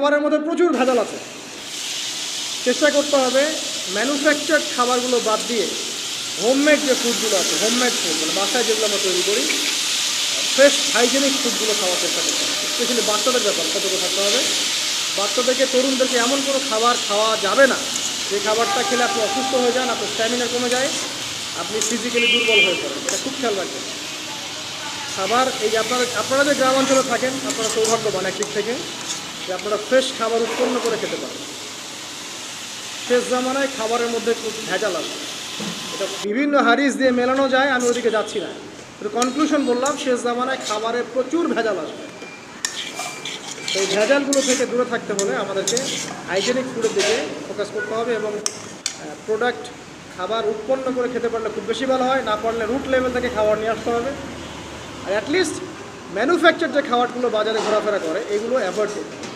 খাবারের মধ্যে প্রচুর ভেজাল আছে। চেষ্টা করতে হবে ম্যানুফ্যাকচার্ড খাবারগুলো বাদ দিয়ে হোমমেড যে ফুডগুলো আছে, হোমমেড ফুড মানে বাসায় যেগুলো আমরা তৈরি করি, ফ্রেশ হাইজেনিক ফুডগুলো খাওয়ার চেষ্টা করতে হবে। স্পেশালি বাচ্চাদের ব্যাপার সতর্ক থাকতে হবে। বাচ্চাদেরকে, তরুণদেরকে এমন কোনো খাবার খাওয়া যাবে না যে খাবারটা খেলে আপনি অসুস্থ হয়ে যান, আপনার স্ট্যামিনা কমে যায়, আপনি ফিজিক্যালি দুর্বল হয়ে পড়েন। এটা খুব খেয়াল রাখবেন। খাবার এই যে আপনারা যে গ্রাম অঞ্চলে থাকেন, আপনারা সৌভাগ্যবান একদিক থেকে যে আপনারা ফ্রেশ খাবার উৎপন্ন করে খেতে পারেন। শেষ জামানায় খাবারের মধ্যে খুব ভেজাল আছে, এটা বিভিন্ন হাদিস দিয়ে মেলানো যায়, আমি ওদিকে যাচ্ছি না, কিন্তু কনক্লুশন বললাম শেষ জামানায় খাবারে প্রচুর ভেজাল আসবে। এই ভেজালগুলো থেকে দূরে থাকতে হলে আমাদেরকে হাইজেনিক ফুডের দিকে ফোকাস করতে হবে এবং প্রোডাক্ট খাবার উৎপন্ন করে খেতে পারলে খুব বেশি ভালো হয়, না পারলে রুট লেভেল থেকে খাবার নিয়ে আসতে হবে। আর অ্যাটলিস্ট ম্যানুফ্যাকচার যে খাবারগুলো বাজারে ঘোরাফেরা করে এগুলো অ্যাভয়েড করতে হবে।